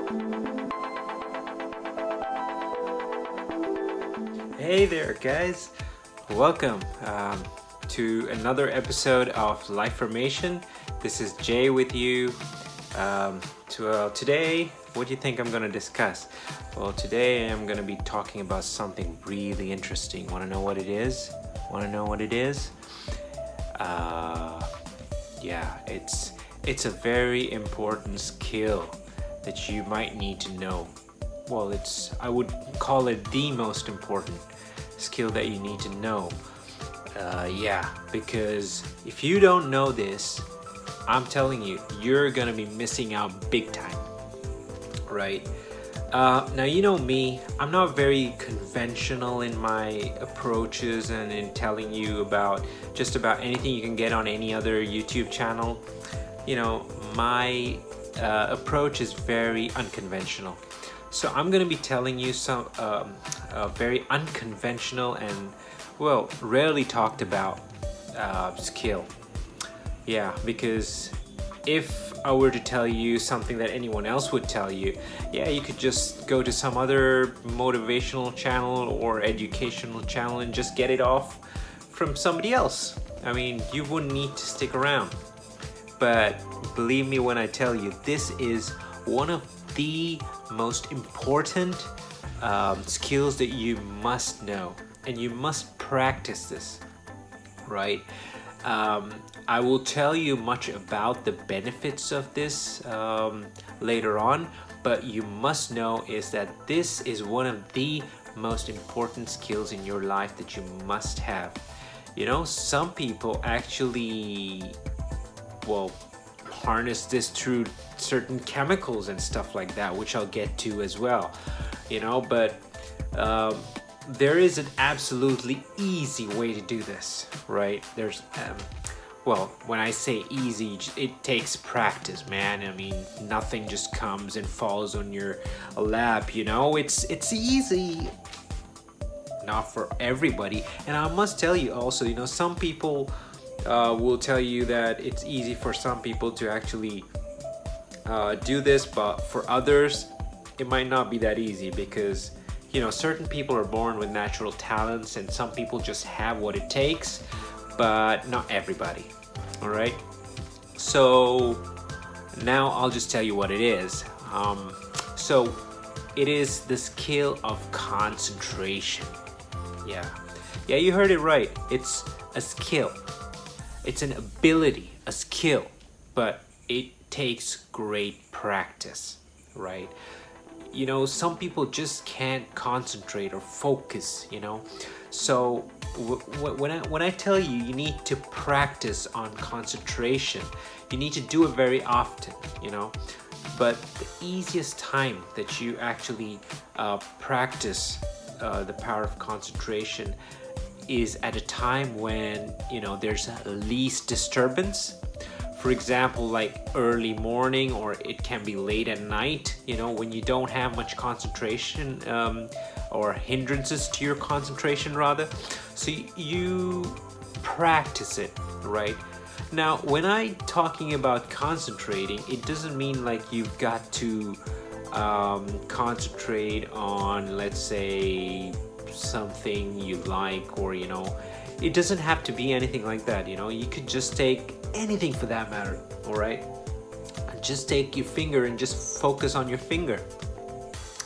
Hey there, guys. Welcome to another episode of Liformation. This is Jay with you. Today, what do you think I'm going to discuss? Well, today I'm going to be talking about something really interesting. Want to know what it is? Yeah, it's a very important skill that you might need to know. Well, I would call it the most important skill that you need to know. Because if you don't know this, I'm telling you, you're gonna be missing out big time, right? Now, you know me, I'm not very conventional in my approaches and in telling you about just about anything you can get on any other YouTube channel. You know, my approach is very unconventional. So I'm going to be telling you some very unconventional and, well, rarely talked about skill. Yeah, because if I were to tell you something that anyone else would tell you, yeah, you could just go to some other motivational channel or educational channel and just get it off from somebody else. I mean, you wouldn't need to stick around. But believe me when I tell you, this is one of the most important skills that you must know, and you must practice this, right? I will tell you much about the benefits of this later on, but you must know is that this is one of the most important skills in your life that you must have. You know, some people actually, well, harness this through certain chemicals and stuff like that, which I'll get to as well, you know, but there is an absolutely easy way to do this, right? There's well, when I say easy, it takes practice, man. I mean, nothing just comes and falls on your lap, you know. It's easy, not for everybody. And I must tell you also, you know, some people will tell you that it's easy for some people to actually do this, but for others it might not be that easy, because, you know, certain people are born with natural talents and some people just have what it takes, but not everybody. All right, so now I'll just tell you what it is. So it is the skill of concentration. Yeah, you heard it right. It's a skill. It's an ability, a skill, but it takes great practice, right? You know, some people just can't concentrate or focus, you know. So when I tell you, you need to practice on concentration, you need to do it very often, you know. But the easiest time that you actually practice the power of concentration is at a time when, you know, there's least disturbance. For example, like early morning, or it can be late at night, you know, when you don't have much concentration or hindrances to your concentration rather. So you practice it, right? Now, when I'm talking about concentrating, it doesn't mean like you've got to concentrate on, let's say, something you like, or, you know, it doesn't have to be anything like that, you know. You could just take anything for that matter, all right? Just take your finger and just focus on your finger,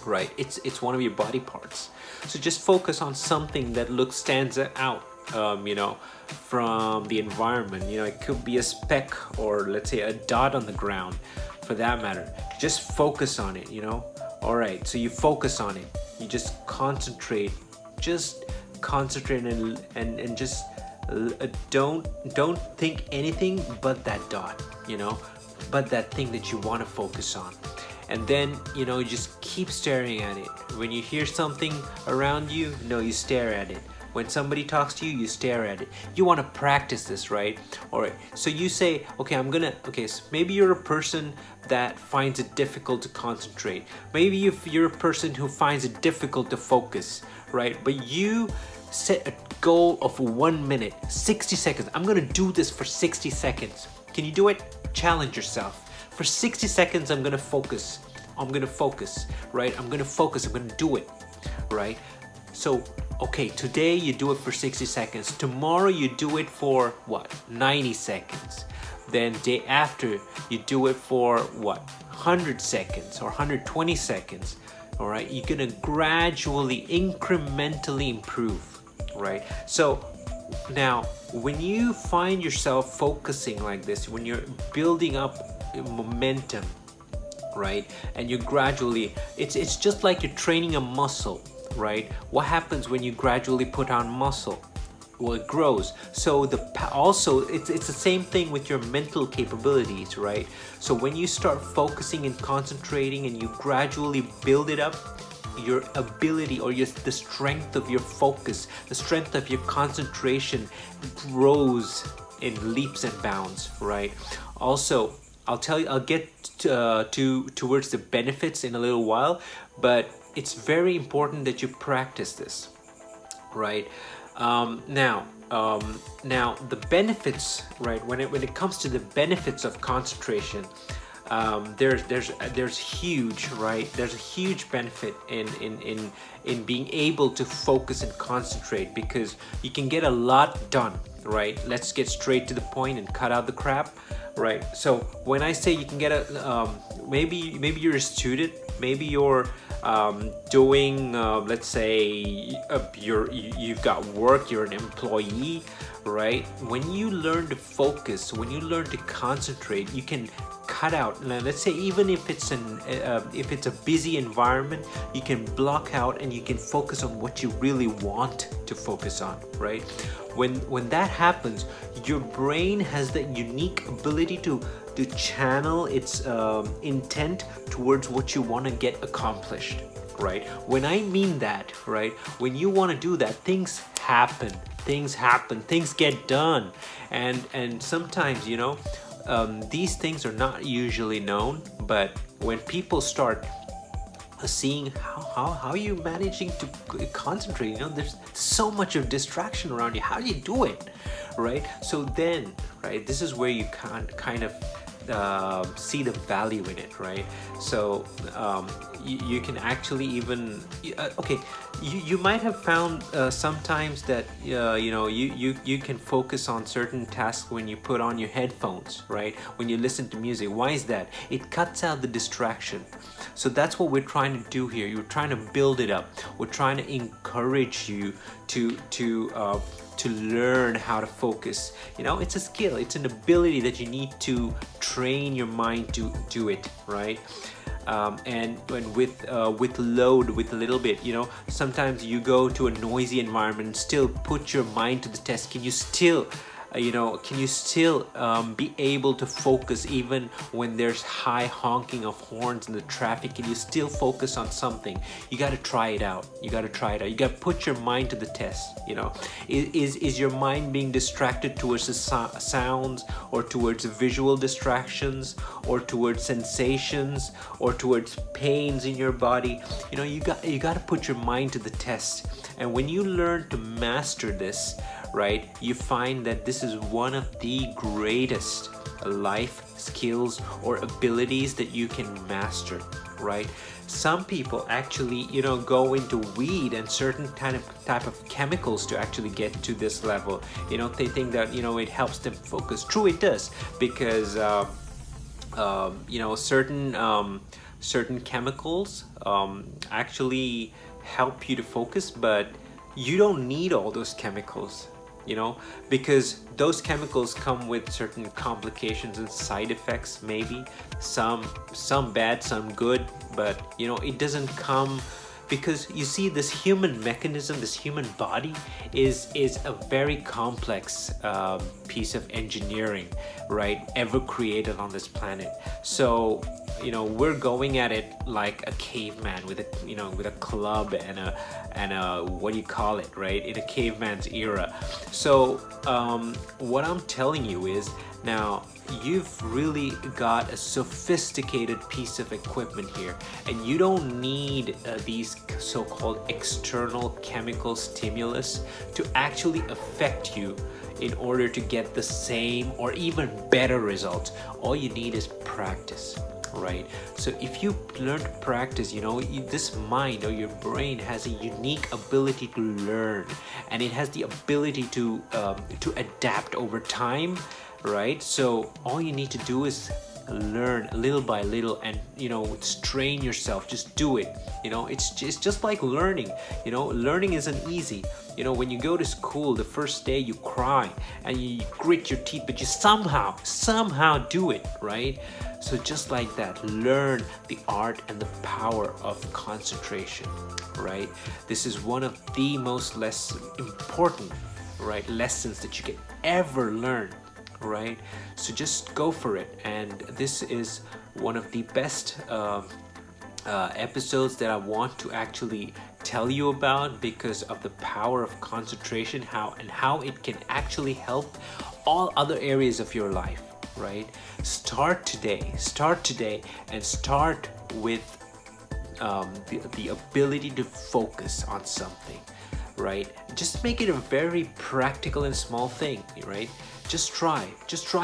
right? It's one of your body parts. So just focus on something that stands out, you know, from the environment. You know, it could be a speck, or let's say a dot on the ground, for that matter. Just focus on it, you know. All right, so you focus on it. You just concentrate. Just concentrate and just don't think anything but that dot, you know, but that thing that you want to focus on. And then, you know, you just keep staring at it. When you hear something around you, no, you stare at it. When somebody talks to you, you stare at it. You want to practice this, right? All right, so you say, okay, so maybe you're a person that finds it difficult to concentrate. Maybe if you're a person who finds it difficult to focus, right? But you set a goal of 1 minute, 60 seconds. I'm gonna do this for 60 seconds. Can you do it? Challenge yourself. For 60 seconds, I'm gonna focus. I'm gonna focus, right? I'm gonna focus, I'm gonna do it, right? So, okay, today you do it for 60 seconds. Tomorrow you do it for what? 90 seconds. Then day after you do it for what? 100 seconds or 120 seconds. All right, you're gonna gradually, incrementally improve, right? So now, when you find yourself focusing like this, when you're building up momentum, right, and you gradually, it's just like you're training a muscle, right? What happens when you gradually put on muscle? Well, it grows. So also it's the same thing with your mental capabilities, right? So when you start focusing and concentrating and you gradually build it up, your ability or the strength of your focus, the strength of your concentration grows in leaps and bounds, right? Also, I'll get towards the benefits in a little while, but it's very important that you practice this, right? Now the benefits, right? When it comes to the benefits of concentration, there's huge, right? There's a huge benefit in being able to focus and concentrate, because you can get a lot done, right? Let's get straight to the point and cut out the crap, right? So when I say you can get maybe you're a student, maybe you're doing, let's say you've got work, you're an employee, right? When you learn to focus, when you learn to concentrate, you can cut out, let's say, even if it's a busy environment, you can block out and you can focus on what you really want to focus on, right? When that happens, your brain has that unique ability to channel its intent towards what you want to get accomplished, right? When I mean that, right, when you want to do that, things happen, things get done, and sometimes, you know, these things are not usually known, but when people start seeing how are you managing to concentrate, you know, there's so much of distraction around you, how do you do it, right? So then, right, this is where you can kind of see the value in it, right? So you can actually even okay, you might have found sometimes that you know, you can focus on certain tasks when you put on your headphones, right? When you listen to music. Why is that? It cuts out the distraction. So that's what we're trying to do here. You're trying to build it up. We're trying to encourage you to learn how to focus. You know, it's a skill, it's an ability that you need to train your mind to do it, right? And when with load, with a little bit, you know, sometimes you go to a noisy environment and still put your mind to the test. Can you still be able to focus even when there's high honking of horns in the traffic? Can you still focus on something? You got to try it out. You got to put your mind to the test. You know, is your mind being distracted towards the sounds, or towards visual distractions, or towards sensations, or towards pains in your body? You know, you got to put your mind to the test. And when you learn to master this, right, you find that this is one of the greatest life skills or abilities that you can master, right? Some people actually, you know, go into weed and certain type of chemicals to actually get to this level. You know, they think that, you know, it helps them focus. True, it does, because you know, certain chemicals actually help you to focus, but you don't need all those chemicals, you know, because those chemicals come with certain complications and side effects, maybe some bad, some good, but you know, it doesn't come, because you see, this human mechanism, this human body is a very complex piece of engineering, right, ever created on this planet. So, you know, we're going at it like a caveman with a club and a what do you call it, right, in a caveman's era. So what I'm telling you is, now you've really got a sophisticated piece of equipment here, and you don't need these so-called external chemical stimulus to actually affect you in order to get the same or even better results. All you need is practice. right? So if you learn to practice, this mind or your brain has a unique ability to learn, and it has the ability to adapt over time, right? So all you need to do is learn little by little, and strain yourself. Just do it. It's just like learning. Learning isn't easy. When you go to school the first day, you cry and you grit your teeth, but you somehow do it, right? So just like that, learn the art and the power of concentration, right? This is one of the most less important, right, lessons that you can ever learn, right? So just go for it. And this is one of the best episodes that I want to actually tell you about, because of the power of concentration, how it can actually help all other areas of your life, right? Start today, and start with the ability to focus on something, right? Just make it a very practical and small thing, right? Just try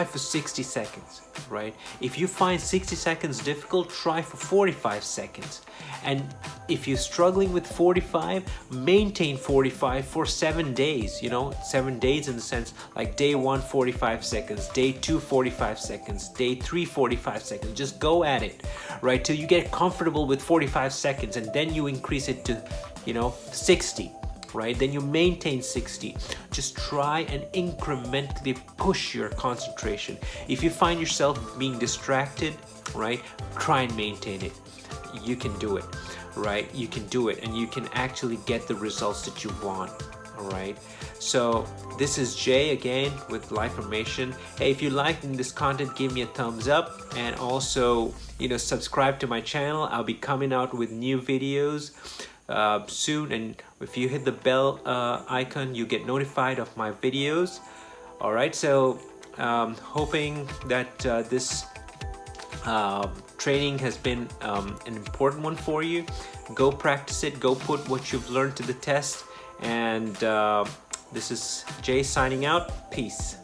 for 60 seconds, right? If you find 60 seconds difficult, try for 45 seconds. And if you're struggling with 45, maintain 45 for 7 days, 7 days in the sense like day 1, 45 seconds, day 2, 45 seconds, day 3, 45 seconds. Just go at it, right? Till you get comfortable with 45 seconds, and then you increase it to, 60. Right? Then you maintain 60. Just try and incrementally push your concentration. If you find yourself being distracted, right, try and maintain it. You can do it, right? You can do it, and you can actually get the results that you want. All right. So this is Jay again with Liformation. Hey, if you're liking this content, give me a thumbs up, and also, subscribe to my channel. I'll be coming out with new videos soon, and if you hit the bell icon, you get notified of my videos. All right, so hoping that this training has been an important one for you. Go practice it, go put what you've learned to the test, and this is Jay signing out. Peace.